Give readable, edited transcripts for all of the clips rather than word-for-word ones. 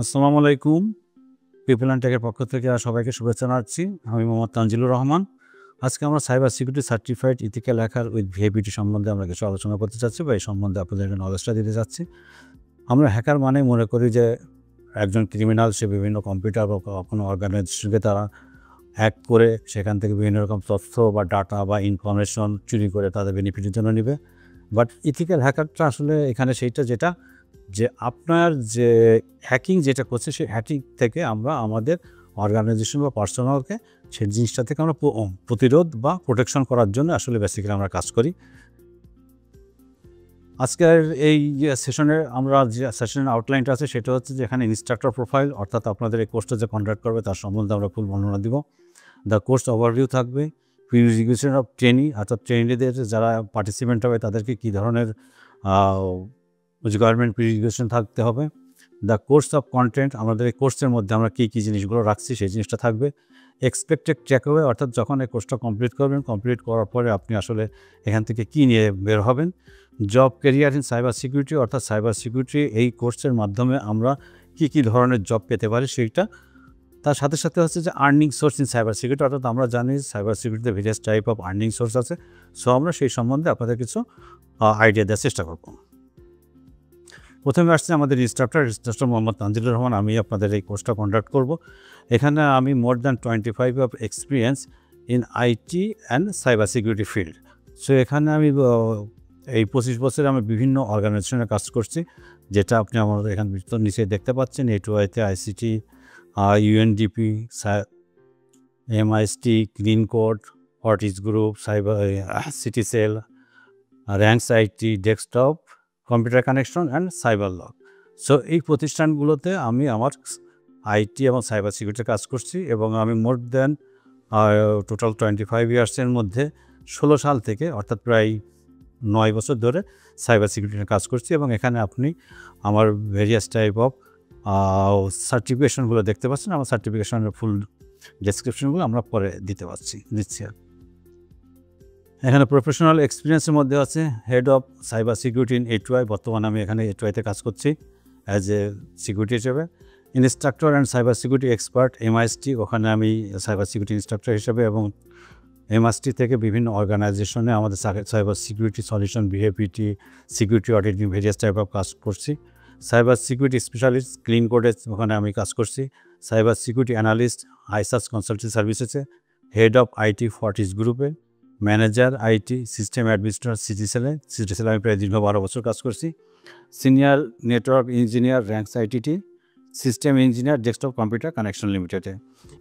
আসসালামু আলাইকুম। People and টেকের পক্ষ থেকে সবাইকে শুভেচ্ছা জানাচ্ছি। আমি মোহাম্মদ তানজিলুর রহমান। আজকে আমরা cyber security certified ethical hacker with VAPT সম্বন্ধে আমরা কিছু আলোচনা করতে চাচ্ছি বা এই সম্বন্ধে আপনাদেরকে নলেজটা দিতে চাচ্ছি। আমরা হ্যাকার মানে মনে করি যে একজন ক্রিমিনাল, সে বিভিন্ন কম্পিউটার বা কোনো অর্গানাইজেশনকে তারা হ্যাক করে সেখান থেকে বিভিন্ন রকম তথ্য বা ডাটা বা ইনফরমেশন চুরি করে তাদের বেনিফিটের জন্য নেবে। বাট ইথিক্যাল হ্যাকারটা আসলে এখানে সেইটা যেটা যে আপনার যে হ্যাকিং যেটা করছে সেই হ্যাকিং থেকে আমরা আমাদের অর্গানাইজেশন বা পার্সোনালকে সেই জিনিসটা থেকে আমরা প্রতিরোধ বা প্রোটেকশন করার জন্য আসলে বেসিক্যালি আমরা কাজ করি। আজকের এই সেশনের আমরা যে সেশনের আউটলাইনটা আছে সেটা হচ্ছে যে এখানে ইনস্ট্রাক্টর প্রোফাইল, অর্থাৎ আপনাদের এই কোর্সটা যে কন্ডাক্ট করবে তার সম্বন্ধে আমরা ফুল বর্ণনা দিব। দ্য কোর্স ওভারভিউ থাকবে, প্রিরিকুইজিশন অফ ট্রেনিং, অর্থাৎ ট্রেনিংদের যারা পার্টিসিপেন্ট হবে তাদেরকে কী ধরনের রিকোয়ারমেন্ট প্রিরিকুইজিশন থাকতে হবে। দ্য কোর্স অফ কন্টেন্ট, আমাদের এই কোর্সের মধ্যে আমরা কী কী জিনিসগুলো রাখছি সেই জিনিসটা থাকবে। এক্সপেক্টেড টেকঅ্যাওয়ে, অর্থাৎ যখন এই কোর্সটা কমপ্লিট করবেন, কমপ্লিট করার পরে আপনি আসলে এখান থেকে কী নিয়ে বের হবেন। Job career in cyber security, অর্থাৎ সাইবার সিকিউরিটি এই কোর্সের মাধ্যমে আমরা কী কী ধরনের জব পেতে পারি সেইটা। তার সাথে সাথে হচ্ছে যে earning source in cyber security, অর্থাৎ আমরা জানি সাইবার সিকিউরিটিতে various type of earning source আছে। সো আমরা সেই সম্বন্ধে আপনাদের কিছু আইডিয়া দেওয়ার চেষ্টা করব। প্রথমে আসছে আমাদের ইনস্ট্রাক্টর মোহাম্মদ তানজিলুর রহমান। আমি আপনাদের এই কোর্সটা কন্ডাক্ট করব। এখানে আমি more than 25 of experience in IT and cyber security field. So এখানে আমি এই 25 বছরে আমি বিভিন্ন অর্গানাইজেশনে কাজ করছি, যেটা আপনি আমার এখানে নিচে দেখতে পাচ্ছেন। এটুআইতে ICT, UNDP, MIST, clean code, Fortis group, cyber Citycell, Ranks IT, desktop computer connection and cyber log. So এই প্রতিষ্ঠানগুলোতে আমি আমার আইটি এবং সাইবার সিকিউরিটিতে কাজ করছি এবং আমি মোর দ্যান টোটাল 25 ইয়ার্সের মধ্যে 16 সাল থেকে, অর্থাৎ প্রায় 9 বছর ধরে সাইবার সিকিউরিটিতে কাজ করছি। এবং এখানে আপনি আমার ভেরিয়াস টাইপ অফ সার্টিফিকেশনগুলো দেখতে পাচ্ছেন। আমার সার্টিফিকেশনের ফুল ডেসক্রিপশনগুলো আমরা পরে দিচ্ছি। এখানে প্রফেশনাল এক্সপিরিয়েন্সের মধ্যে আছে head of cyber security in A two I. বর্তমানে আমি এখানে এটুআইতে কাজ করছি অ্যাজ এ সিকিউরিটি হিসেবে। Instructor and cyber security expert MIST, ওখানে আমি সাইবার সিকিউরিটি ইনস্ট্রাক্টর হিসেবে এবং এমআইএসটি থেকে বিভিন্ন অর্গানাইজেশনে আমাদের cyber security solution, VAPT, security auditing various type of কাজ করছি। সাইবার সিকিউরিটি স্পেশালিস্ট ক্লিন কোডে ওখানে আমি কাজ করছি। Cyber security analyst ISAS consultancy সার্ভিসেসে, হেড অফ আইটি ফর্টিস গ্রুপে, ম্যানেজার আইটি সিস্টেম অ্যাডমিনিস্ট্রেটর সিটিসেলে আমি প্রায় দীর্ঘ 12 বছর কাজ করছি। Senior network engineer Ranks ITT, system engineer desktop computer connection লিমিটেডে।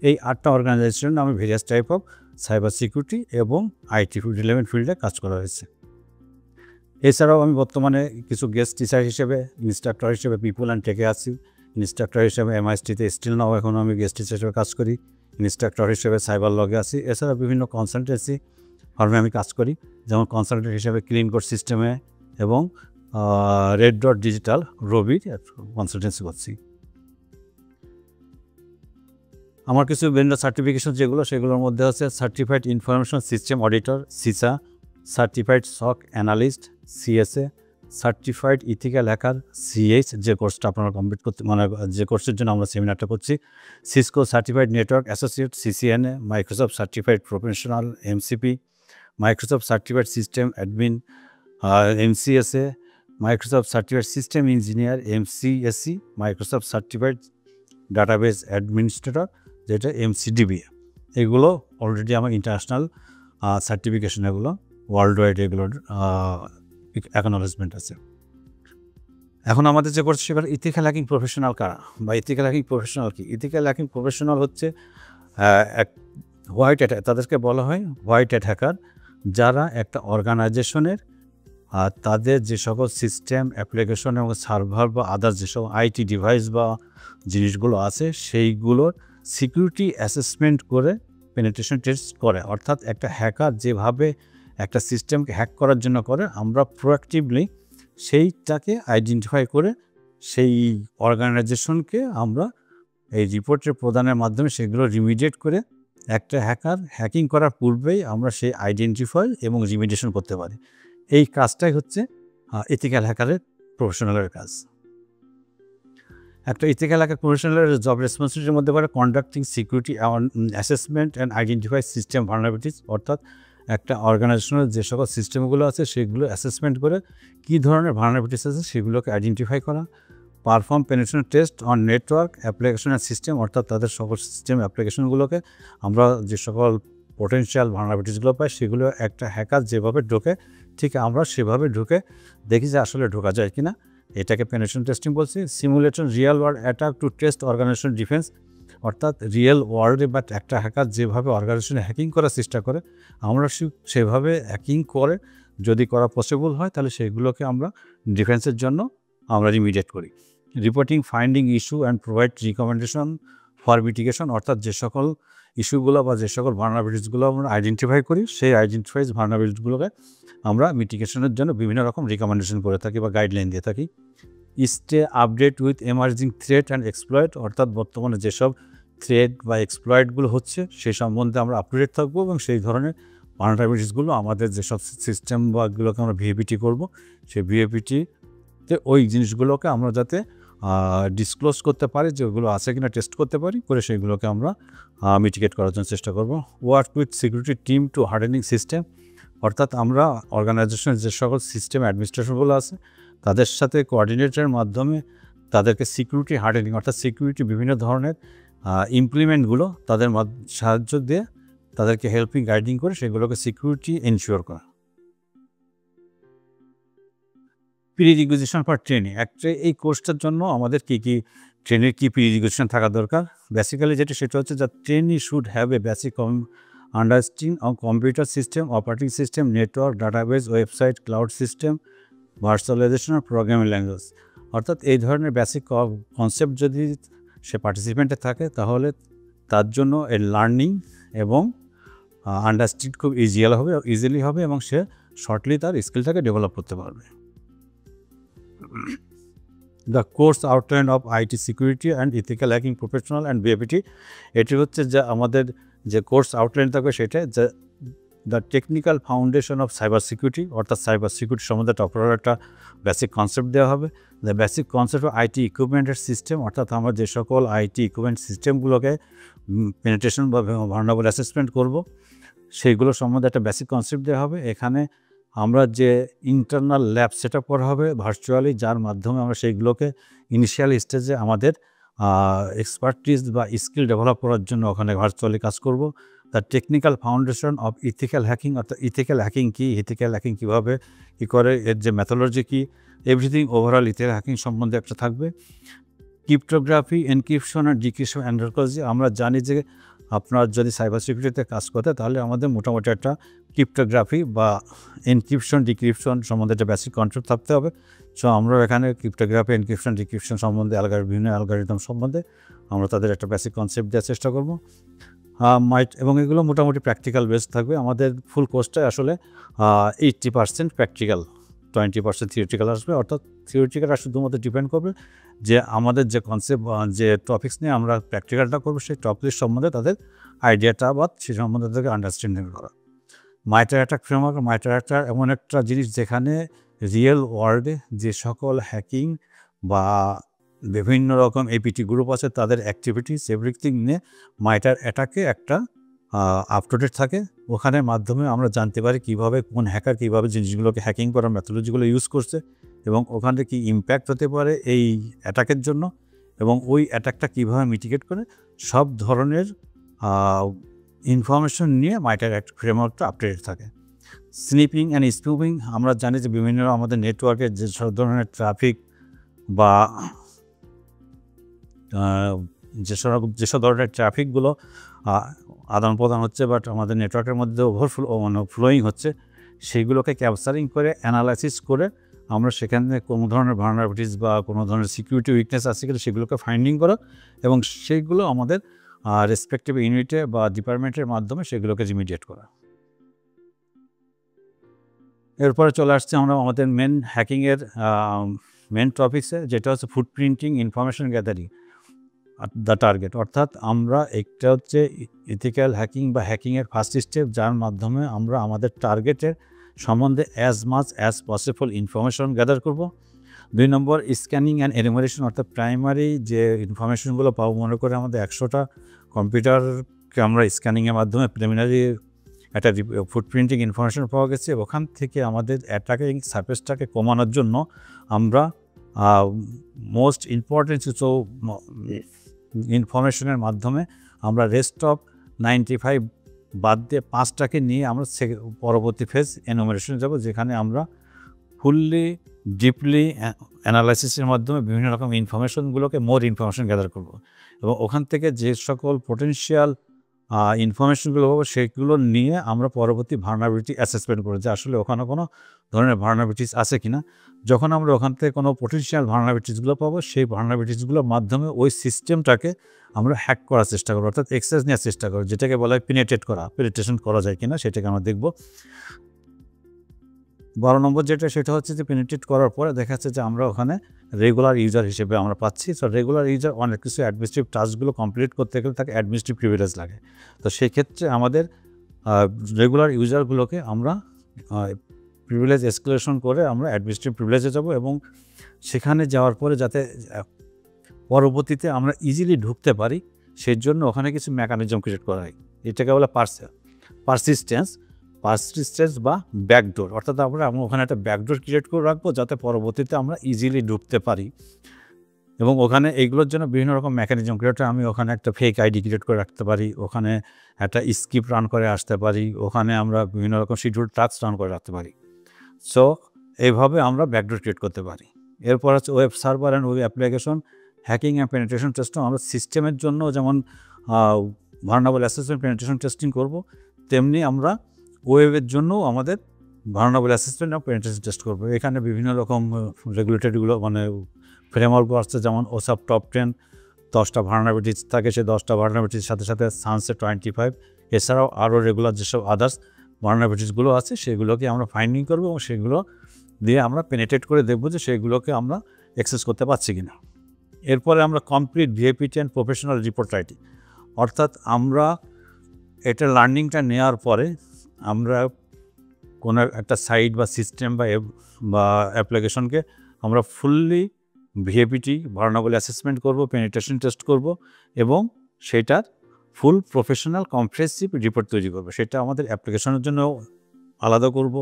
এই 8টা অর্গানাইজেশন আমি various type of cyber security এবং আইটি রিলেভেন্ট ফিল্ডে কাজ করা হয়েছে। এছাড়াও আমি বর্তমানে কিছু গেস্ট টিচার হিসেবে, ইনস্ট্রাক্টর হিসেবে পিপল অ্যান্ড টেকে আছি। ইনস্ট্রাক্টর হিসেবে এমআইএসটিতে স্টিল নাও এখন আমি গেস্ট টিচার হিসেবে কাজ করি। ইনস্ট্রাক্টর হিসেবে সাইবার লগে আছি। এছাড়া বিভিন্ন কনসালটেন্সি ফার্মে আমি কাজ করি, যেমন কনসালটেন্ট হিসেবে ক্লিন কোড সিস্টেমে এবং রেড ডট ডিজিটাল রবির কনসালটেন্সি করছি। আমার কিছু বিভিন্ন সার্টিফিকেশন যেগুলো, সেগুলোর মধ্যে আছে certified information system auditor CISA, certified SOC analyst CSA, certified ethical hacker CH, যে কোর্সটা আপনারা কমপ্লিট করতে যে কোর্সের জন্য আমরা সেমিনারটা করছি। Cisco certified network associate CCNA, Microsoft certified professional MCP, Microsoft certified system admin MCSA, Microsoft certified system engineer MCSE, Microsoft certified database administrator যেটা এমসিডিবি। এগুলো অলরেডি আমার ইন্টারন্যাশনাল সার্টিফিকেশন, এগুলো ওয়ার্ল্ড ওয়াইড এগুলোর অ্যাকনোলেজমেন্ট আছে। এখন আমাদের যে করছে সেবার ইথিক্যাল হ্যাকিং প্রফেশনাল কারা বা ইথিক্যাল হ্যাকিং প্রফেশনাল কি? ইথিক্যাল হ্যাকিং প্রফেশনাল হচ্ছে এক হোয়াইট হ্যাট, তাদেরকে বলা হয় হোয়াইট হ্যাট হ্যাকার, যারা একটা অর্গানাইজেশনের তাদের যে সকল সিস্টেম অ্যাপ্লিকেশন এবং সার্ভার বা আদার্স যেসব আইটি ডিভাইস বা জিনিসগুলো আছে সেইগুলোর সিকিউরিটি অ্যাসেসমেন্ট করে পেনিট্রেশন টেস্ট করে। অর্থাৎ একটা হ্যাকার যেভাবে একটা সিস্টেমকে হ্যাক করার জন্য করে, আমরা প্রোঅ্যাক্টিভলি সেইটাকে আইডেন্টিফাই করে সেই অর্গানাইজেশনকে আমরা এই রিপোর্টের প্রদানের মাধ্যমে সেগুলো রিমিডিয়েট করে একটা হ্যাকার হ্যাকিং করার পূর্বেই আমরা সেই আইডেন্টিফাই এবং রিমিডিয়েশন করতে পারি। এই কাজটাই হচ্ছে এথিক্যাল হ্যাকারের প্রফেশনালের কাজ। একটা ইথিক্যাল হ্যাকার প্রফেশনালের জব রেসপন্সিবিলিটির মধ্যে পড়ে conducting security assessment and identify system vulnerabilities, অর্থাৎ একটা অর্গানাইজেশনের যে সকল সিস্টেমগুলো আছে সেগুলো অ্যাসেসমেন্ট করে কী ধরনের ভালনারেবিলিটিস আছে সেগুলোকে আইডেন্টিফাই করা, perform penetration test on network application and system, অর্থাৎ তাদের সকল সিস্টেম অ্যাপ্লিকেশনগুলোকে আমরা যে সকল পোটেনশিয়াল ভালনারেবিলিটিসগুলো পাই সেগুলো একটা হ্যাকার যেভাবে ঢোকে ঠিক আমরা সেভাবে ঢুকে দেখি যে আসলে ঢোকা যায় কি না, এটাকে পেনিট্রেশন টেস্টিং বলছি। Simulation real world attack to test organisation defence, অর্থাৎ রিয়েল ওয়ার্ল্ডে বাট একটা হ্যাকার যেভাবে অর্গানাইজেশনে হ্যাকিং করার চেষ্টা করে আমরা সেভাবে হ্যাকিং করে যদি করা পসিবল হয় তাহলে সেগুলোকে আমরা ডিফেন্সের জন্য আমরা রিমিডিয়েট করি। Reporting finding issue and provide recommendation for mitigation, অর্থাৎ যে সকল ইস্যুগুলো বা যে সকল ভালনারেবিলিটিসগুলো আমরা আইডেন্টিফাই করি সেই আইডেন্টিফাইড ভালনারেবিলিটিসগুলোকে আমরা মিটিগেশনের জন্য বিভিন্ন রকম রিকমেন্ডেশন করে থাকি বা গাইডলাইন দিয়ে থাকি। Stay update with emerging threat and exploit, অর্থাৎ বর্তমানে যেসব থ্রেট বা এক্সপ্লয়েটগুলো হচ্ছে সেই সম্বন্ধে আমরা আপ টু ডেট থাকবো এবং সেই ধরনের ভালনারেবিলিটিসগুলো আমাদের যেসব সিস্টেম বা এগুলোকে আমরা ভিএপিটি করবো সেই ভিএপিটিতে ওই জিনিসগুলোকে আমরা যাতে ডিসক্লোজ করতে পারি যে ওগুলো আছে কিনা টেস্ট করতে পারি করে সেগুলোকে আমরা মিটিগেট করার জন্য চেষ্টা করব। Work with security team to hardening system, অর্থাৎ আমরা অর্গানাইজেশনের যে সকল সিস্টেম অ্যাডমিনিস্ট্রেশনগুলো আছে তাদের সাথে কোঅর্ডিনেটের মাধ্যমে তাদেরকে সিকিউরিটি হার্ডেনিং অর্থাৎ সিকিউরিটি বিভিন্ন ধরনের ইমপ্লিমেন্টগুলো তাদের সাহায্য দিয়ে তাদেরকে হেল্পিং গাইডিং করে সেগুলোকে সিকিউরিটি এনশিওর করা। প্রিরিকুইজিশন ফর ট্রেনিং, একটা এই কোর্সটার জন্য আমাদের কী ট্রেনের কী প্রিরিকুইজিশন থাকা দরকার। বেসিক্যালি সেটা হচ্ছে the trainee should have a basic understanding of computer system, operating system, network, database, website, cloud system, virtualisation আর প্রোগ্রামিং ল্যাঙ্গুয়েজ, অর্থাৎ এই ধরনের বেসিক কনসেপ্ট যদি সে পার্টিসিপেন্টে থাকে তাহলে তার জন্য এর লার্নিং এবং আন্ডারস্ট্যান্ড খুব ইজিলি হবে এবং সে শর্টলি তার স্কিলটাকে ডেভেলপ করতে পারবে। The course outline of IT security and ethical hacking professional and VAPT, এটি হচ্ছে যে আমাদের যে কোর্স আউটলাইন থাকবে সেটা যে the technical foundation of cyber security, অর্থাৎ সাইবার সিকিউরিটি সম্বন্ধে টপার একটা বেসিক কনসেপ্ট দেওয়া হবে। The basic concept of IT ইকুইপমেন্টের সিস্টেম, অর্থাৎ আমরা যে সকল আইটি ইকুইপমেন্ট সিস্টেমগুলোকে পেনিট্রেশন বা ভালনারেবল অ্যাসেসমেন্ট করব সেইগুলো সম্বন্ধে একটা বেসিক কনসেপ্ট দেওয়া হবে। এখানে আমরা যে ইন্টারনাল ল্যাব সেট আপ করা হবে ভার্চুয়ালি, যার মাধ্যমে আমরা সেইগুলোকে ইনিশিয়াল স্টেজে আমাদের এক্সপার্টিস বা স্কিল ডেভেলপ করার জন্য ওখানে ভার্চুয়ালি কাজ করব। The technical foundation of ethical hacking, অর্থাৎ ইথিক্যাল হ্যাকিং কী, ইথিক্যাল হ্যাকিং কীভাবে কী করে, এর যে মেথোলজি কী, এভরিথিং ওভারঅল ইথিক্যাল হ্যাকিং সম্বন্ধে একটা থাকবে। ক্রিপ্টোগ্রাফি, এনক্রিপশন আর ডিক্রিপশন অ্যান্ডারকলজি, আমরা জানি যে আপনার যদি সাইবার সিকিউরিটিতে কাজ করতে তাহলে আমাদের মোটামুটি একটা ক্রিপ্টোগ্রাফি বা এনক্রিপশন ডিক্রিপশন সম্বন্ধে একটা বেসিক কনসেপ্ট থাকতে হবে। সো আমরা এখানে ক্রিপ্টোগ্রাফি, এনক্রিপশন, ডিক্রিপশন সম্বন্ধে বিভিন্ন অ্যালগরিদম সম্বন্ধে আমরা তাদের একটা বেসিক কনসেপ্ট দেওয়ার চেষ্টা করব। এবং এগুলো মোটামুটি প্র্যাকটিক্যাল বেস থাকবে। আমাদের ফুল কোর্সটাই আসলে 80% প্র্যাকটিক্যাল, 20% থিওরিটিক্যাল আসবে, অর্থাৎ থিওরিটিক্যালটা শুধুমাত্র ডিপেন্ড করবে যে আমাদের যে কনসেপ্ট যে টপিক্স নিয়ে আমরা প্র্যাকটিক্যালটা করবো সেই টপিক্স সম্বন্ধে তাদের আইডিয়াটা বা সে সম্বন্ধে তাদেরকে আন্ডারস্ট্যান্ডিং করা। Mightier attack framework, mightier attack এমন একটা জিনিস যেখানে রিয়েল ওয়ার্ল্ডে যে সকল হ্যাকিং বা বিভিন্ন রকম এপিটি গ্রুপ আছে তাদের অ্যাক্টিভিটিস এভরিথিং নিয়ে মাইটার অ্যাটাকে একটা আপ টু ডেট থাকে। ওখানের মাধ্যমে আমরা জানতে পারি কীভাবে কোন হ্যাকার কীভাবে জিনিসগুলোকে হ্যাকিং করার মেথোলজিগুলো ইউজ করছে এবং ওখানে কি ইম্প্যাক্ট হতে পারে এই অ্যাটাকের জন্য এবং ওই অ্যাটাকটা কীভাবে মিটিগেট করে, সব ধরনের ইনফরমেশন নিয়ে মাইটার ফ্রেমওয়ার্কটা আপডেট থাকে। স্নিপিং অ্যান্ড স্পুফিং, আমরা জানি যে বিভিন্ন আমাদের নেটওয়ার্কের যেসব ধরনের ট্রাফিক বা যেসব ধরনের ট্রাফিকগুলো আদান প্রদান হচ্ছে বাট আমাদের নেটওয়ার্কের মধ্যে ফ্লোয়িং হচ্ছে সেইগুলোকে ক্যাপচারিং করে অ্যানালাইসিস করে আমরা সেখানে কোনো ধরনের ভালনারেবিলিটিস বা কোনো ধরনের সিকিউরিটি উইকনেস আছে কিনা সেগুলোকে ফাইন্ডিং করা এবং সেইগুলো আমাদের রেসপেক্টিভ ইউনিটে বা ডিপার্টমেন্টের মাধ্যমে সেগুলোকে রিমিডিয়েট করা। এরপরে চলে আসছে আমরা আমাদের হ্যাকিংয়ের মেন টপিক্সে, যেটা হচ্ছে ফুটপ্রিন্টিং ইনফরমেশন গ্যাদারিং দ্য টার্গেট, অর্থাৎ আমরা একটা হচ্ছে ইথিক্যাল হ্যাকিং বা হ্যাকিংয়ের ফার্স্ট স্টেপ, যার মাধ্যমে আমরা আমাদের টার্গেটের সম্বন্ধে as much as possible information gather করব। 2 নম্বর স্ক্যানিং অ্যান্ড এনিমেশন, অর্থাৎ প্রাইমারি যে ইনফরমেশনগুলো পাবো, মনে করে আমাদের 100টা কম্পিউটারকে আমরা স্ক্যানিংয়ের মাধ্যমে প্রিলিমিনারি একটা ফুটপ্রিন্টিং ইনফরমেশন পাওয়া গেছে। ওখান থেকে আমাদের অ্যাটাকিং সারফেসটাকে কমানোর জন্য আমরা মোস্ট ইম্পর্টেন্ট কিছু ইনফরমেশনের মাধ্যমে আমরা রেস্ট অফ 95 বাদ দিয়ে 5টাকে নিয়ে আমরা পরবর্তী ফেজ এনুমারেশনে যাব, যেখানে আমরা ফুললি ডিপলি অ্যানালাইসিসের মাধ্যমে বিভিন্ন রকম ইনফরমেশনগুলোকে মোর ইনফরমেশন গ্যাদার করব এবং ওখান থেকে যে সকল পোটেনশিয়াল ইনফরমেশনগুলো পাবো সেগুলো নিয়ে আমরা পরবর্তী ভার্নাবিলিটি অ্যাসেসমেন্ট করব যে আসলে ওখানে কোনো ধরনের ভার্নাবিলিটিস আছে কিনা। যখন আমরা ওখান থেকে কোনো পোটেনশিয়াল ভার্নাবিলিটিসগুলো পাবো, সেই ভার্নাবিলিটিসগুলোর মাধ্যমে ওই সিস্টেমটাকে আমরা হ্যাক করার চেষ্টা করবো, অর্থাৎ এক্সেস নেওয়ার চেষ্টা করবো, যেটাকে বলা হয় পেনিট্রেশন করা যায় কিনা সেটাকে আমরা দেখব। 12 নম্বর যেটা, সেটা হচ্ছে যে পেনিট্রেট করার পরে দেখা যাচ্ছে যে আমরা ওখানে রেগুলার ইউজার হিসেবে আমরা পাচ্ছি। সো রেগুলার ইউজার অনেক কিছু অ্যাডমিনিস্ট্রেটিভ টাস্কগুলো কমপ্লিট করতে গেলে তাকে অ্যাডমিনিস্ট্রেটিভ প্রিভিলেজ লাগে। তো সেক্ষেত্রে আমাদের রেগুলার ইউজারগুলোকে আমরা প্রিভিলেজ এসকেলেশন করে আমরা অ্যাডমিনিস্ট্রেটিভ প্রিভিলেজে যাব এবং সেখানে যাওয়ার পরে যাতে পরবর্তীতে আমরা ইজিলি ঢুকতে পারি সেই জন্য ওখানে কিছু মেকানিজম ক্রিয়েট করা হয়। এটাকে বলে পারসিস্টেন্স বা ব্যাকডোর, অর্থাৎ আমরা ওখানে একটা ব্যাকডোর ক্রিয়েট করে রাখবো যাতে পরবর্তীতে আমরা ইজিলি ঢুকতে পারি। এবং ওখানে এইগুলোর জন্য বিভিন্ন রকম মেকানিজম ক্রিয়েট, আমি ওখানে একটা ফেক আইডি ক্রিয়েট করে রাখতে পারি, ওখানে একটা স্কিপ রান করে আসতে পারি, ওখানে আমরা বিভিন্ন রকম শিডিউল টাস্ক রান করে রাখতে পারি। সো এইভাবে আমরা ব্যাকডোর ক্রিয়েট করতে পারি। এরপর হচ্ছে web server and web application hacking and penetration testing. আমরা সিস্টেমের জন্য যেমন ভার্নাবল অ্যাসেসমেন্ট পেনিট্রেশন টেস্টিং করব, তেমনি আমরা ওয়েবের জন্য আমাদের ভার্নাবল অ্যাসেসমেন্ট এবং পেনিট্রেশন টেস্ট করবো। এখানে বিভিন্ন রকম রেগুলেটরিগুলো মানে ফ্রেমওয়ার্ক আসছে, যেমন ওসাপ টপ 10 10টা ভার্নাবিলিটিস থাকে, সেই 10টা ভার্নাবিলিটির সাথে সাথে সানসেট 25, এছাড়াও আরও রেগুলার যেসব আদার্স ভার্নাবিলিটিসগুলো আছে সেগুলোকে আমরা ফাইন্ডিং করবো এবং সেগুলো দিয়ে আমরা পেনিট্রেট করে দেখবো যে সেগুলোকে আমরা অ্যাক্সেস করতে পারছি কিনা। এরপরে আমরা complete VAPT and professional report writing, অর্থাৎ আমরা এটা লার্নিংটা নেওয়ার পরে আমরা কোনো একটা সাইট বা সিস্টেম বা অ্যাপ্লিকেশনকে আমরা ফুললি ভিএপিটি ভার্নাবল অ্যাসেসমেন্ট করব, পেনিট্রেশন টেস্ট করব এবং সেটার ফুল প্রফেশনাল কম্প্রেহেনসিভ রিপোর্ট তৈরি করব। সেটা আমাদের অ্যাপ্লিকেশনের জন্য আলাদা করব,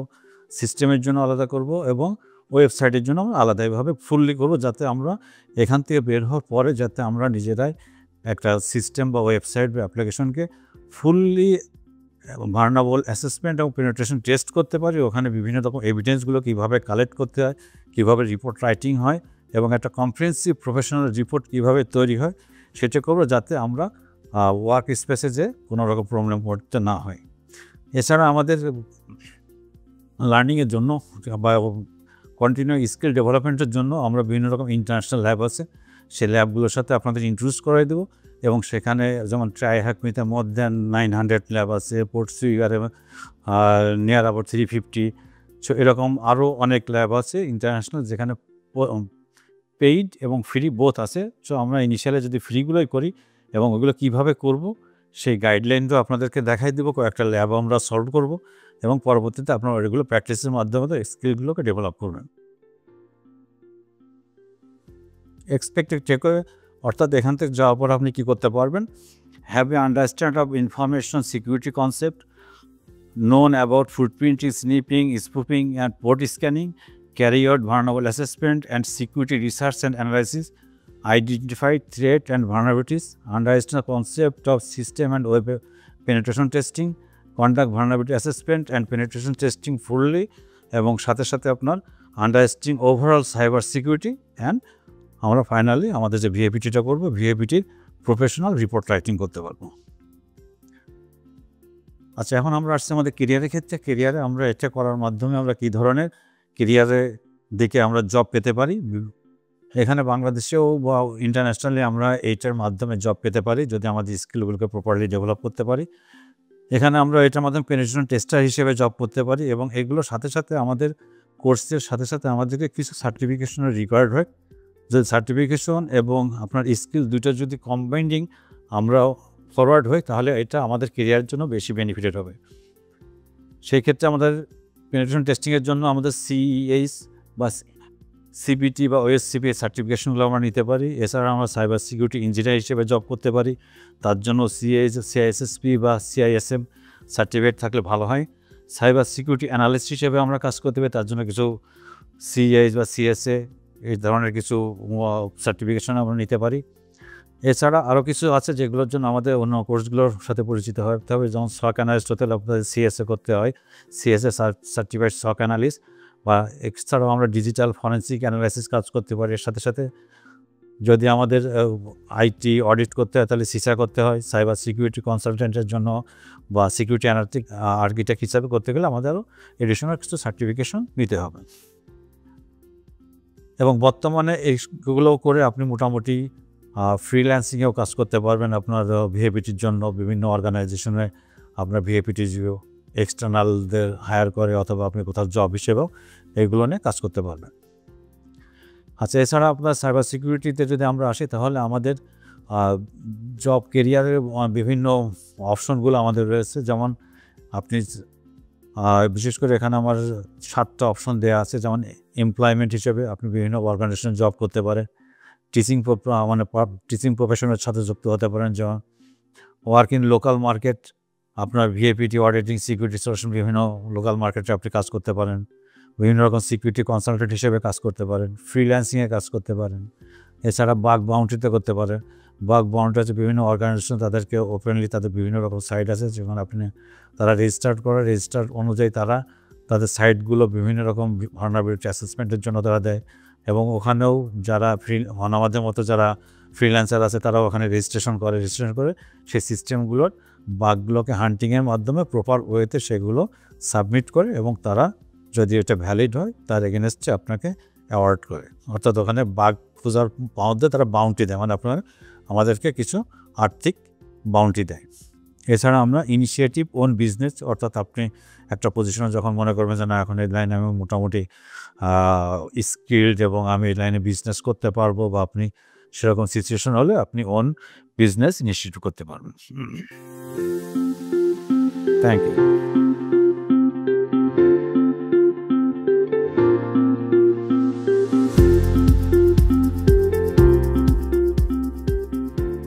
সিস্টেমের জন্য আলাদা করব এবং ওয়েবসাইটের জন্য আমরা আলাদাভাবে ফুললি করব, যাতে আমরা এখান থেকে বের হওয়ার পরে যাতে আমরা নিজেরাই একটা সিস্টেম বা ওয়েবসাইট বা অ্যাপ্লিকেশনকে ফুললি ভার্নাবল অ্যাসেসমেন্ট এবং পেনিট্রেশন টেস্ট করতে পারি। ওখানে বিভিন্ন রকম এভিডেন্সগুলো কীভাবে কালেক্ট করতে হয়, কীভাবে রিপোর্ট রাইটিং হয় এবং একটা কম্প্রিহেনসিভ প্রফেশনাল রিপোর্ট কীভাবে তৈরি হয় সেটা করবো, যাতে আমরা ওয়ার্ক স্পেসে যে কোনো রকম প্রবলেম করতে না হয়। এছাড়া আমাদের লার্নিংয়ের জন্য বা কন্টিনিউ স্কিল ডেভেলপমেন্টের জন্য আমরা বিভিন্ন রকম ইন্টারন্যাশনাল ল্যাব আছে, সেই ল্যাবগুলোর সাথে আপনাদের ইন্ট্রোডিউস করাই দেবো এবং সেখানে যেমন ট্রাইহ্যাকমিতে মোর দ্যান 900 ল্যাব আছে, পোর্টসুইগারে নিয়ার আবার 350। সো এরকম আরও অনেক ল্যাব আছে ইন্টারন্যাশনাল, যেখানে পেইড এবং ফ্রি বোথ আছে। সো আমরা ইনিশিয়ালে যদি ফ্রিগুলোই করি এবং ওগুলো কীভাবে করব সেই গাইডলাইনটাও আপনাদেরকে দেখাই দেবো, কয়েকটা ল্যাব আমরা সলভ করব এবং পরবর্তীতে আপনারা এগুলো প্র্যাকটিসের মাধ্যমে স্কিলগুলোকে ডেভেলপ করবেন। এক্সপেক্টেড টেকওয়ে, অর্থাৎ এখান থেকে যাওয়ার পর আপনি কী করতে পারবেন, have a understand of information security concept, known about footprinting, sniffing, spoofing and port scanning, carry out vulnerable assessment and security research and analysis, identify threat and vulnerabilities, understand the concept of system and web penetration testing, conduct vulnerability assessment and penetration testing fully এবং সাথে সাথে আপনার understanding overall cyber security and আমরা finally আমাদের যে ভিএপিটিটা করবো, ভিএপিটির professional report writing করতে পারবো। আচ্ছা, এখন আমরা আসছি আমাদের কেরিয়ারের ক্ষেত্রে। কেরিয়ারে আমরা এটা করার মাধ্যমে আমরা কী ধরনের কেরিয়ারের দিকে আমরা জব পেতে পারি। এখানে বাংলাদেশেও বা ইন্টারন্যাশনালি আমরা এইটার মাধ্যমে জব পেতে পারি যদি আমাদের স্কিলগুলোকে প্রপারলি ডেভেলপ করতে পারি। এখানে আমরা এটার মাধ্যমে পেনিট্রেশন টেস্টার হিসেবে জব করতে পারি এবং এগুলোর সাথে সাথে আমাদের কোর্সের সাথে সাথে আমাদেরকে কিছু সার্টিফিকেশনের রিকোয়ার্ড হয়। যদি সার্টিফিকেশন এবং আপনার স্কিল দুটো যদি কম্বাইন্ডিং আমরা ফরওয়ার্ড হই তাহলে এটা আমাদের কেরিয়ারের জন্য বেশি বেনিফিটেড হবে। সেই ক্ষেত্রে আমাদের পেনিট্রেশন টেস্টিংয়ের জন্য আমাদের CES বা সিবিটি বা ওএসসিপি সার্টিফিকেশনগুলো আমরা নিতে পারি। এছাড়া আমরা সাইবার সিকিউরিটি ইঞ্জিনিয়ার হিসেবে জব করতে পারি। তার জন্য সিআইএসএসপি বা সিআইএসএম সার্টিফিকেট থাকলে ভালো হয়। সাইবার সিকিউরিটি অ্যানালিস্ট হিসেবে আমরা কাজ করতে পারি, তার জন্য কিছু সিএইচ বা সিএসএ এই ধরনের কিছু সার্টিফিকেশন আমরা নিতে পারি। এছাড়া আরও কিছু আছে যেগুলোর জন্য আমাদের অন্য কোর্সগুলোর সাথে পরিচিত হতে হবে, যেমন সক অ্যানালিস্ট হতে হলে আপনাদের সিএসএ করতে হয়, সিএসএ সার্টিফাইড সক অ্যানালিস্ট। বা এছাড়াও আমরা ডিজিটাল ফরেন্সিক অ্যানালাইসিস কাজ করতে পারি। এর সাথে সাথে যদি আমাদের আইটি অডিট করতে হয় তাহলে সিসা করতে হয়। সাইবার সিকিউরিটি কনসালটেন্টের জন্য বা সিকিউরিটি আর্কিটেক্ট হিসাবে করতে গেলে আমাদেরও এডিশনাল কিছু সার্টিফিকেশন নিতে হবে। এবং বর্তমানে এইগুলো করে আপনি মোটামুটি ফ্রিল্যান্সিংয়েও কাজ করতে পারবেন। আপনার ভিএপিটির জন্য বিভিন্ন অর্গানাইজেশনে আপনার ভিএপিটি এক্সটার্নালদের হায়ার করে অথবা আপনি কোথাও জব হিসেবেও এইগুলো নিয়ে কাজ করতে পারবেন। আচ্ছা, এছাড়া আপনার সাইবার সিকিউরিটিতে যদি আমরা আসি তাহলে আমাদের জব কেরিয়ারের বিভিন্ন অপশনগুলো আমাদের রয়েছে। যেমন আপনি বিশেষ করে এখানে আমার 7টা অপশন দেওয়া আছে। যেমন এমপ্লয়মেন্ট হিসেবে আপনি বিভিন্ন অর্গানাইজেশনে জব করতে পারেন, টিচিং প্রফেশনের সাথে যুক্ত হতে পারেন। যেমন ওয়ার্ক ইন লোকাল মার্কেট, আপনার ভিএপিটি অডিটিং সিকিউরিটি সলিউশন বিভিন্ন লোকাল মার্কেটে আপনি কাজ করতে পারেন। বিভিন্ন রকম সিকিউরিটি কনসালটেন্ট হিসেবে কাজ করতে পারেন, ফ্রিল্যান্সিংয়ে কাজ করতে পারেন। এছাড়া বাগ বাউন্ডারিতে করতে পারেন। বাগ বাউন্ডারি আছে বিভিন্ন অর্গানাইজেশন, তাদেরকে ওপেনলি তাদের বিভিন্ন রকম সাইট আছে যেখানে আপনি তারা রেজিস্টার অনুযায়ী তারা তাদের সাইটগুলো বিভিন্ন রকম ভালনারেবিলিটি অ্যাসেসমেন্টের জন্য তারা দেয়। এবং ওখানেও যারা আমাদের মতো যারা ফ্রিল্যান্সার আছে তারাও ওখানে রেজিস্ট্রেশন করে সেই সিস্টেমগুলোর বাগগুলোকে হান্টিংয়ের মাধ্যমে প্রপার ওয়েতে সেগুলো সাবমিট করে এবং তারা যদি এটা ভ্যালিড হয় তার এগেনস্টে আপনাকে অ্যাওয়ার্ড করে। অর্থাৎ ওখানে বাগ খোঁজার পাওয়াতে তারা বাউন্টি দেয়, মানে আমাদেরকে কিছু আর্থিক বাউন্টি দেয়। এছাড়া আমরা ইনিশিয়েটিভ ওন বিজনেস, অর্থাৎ আপনি একটা পজিশনে যখন মনে করবেন যে না এখন এই লাইনে আমি মোটামুটি স্কিলড এবং আমি এই লাইনে বিজনেস করতে পারবো, বা আপনি সেরকম সিচুয়েশন হলে আপনি ওন বিজনেস ইনিশিয়েটিভ করতে পারবেন। Thank you.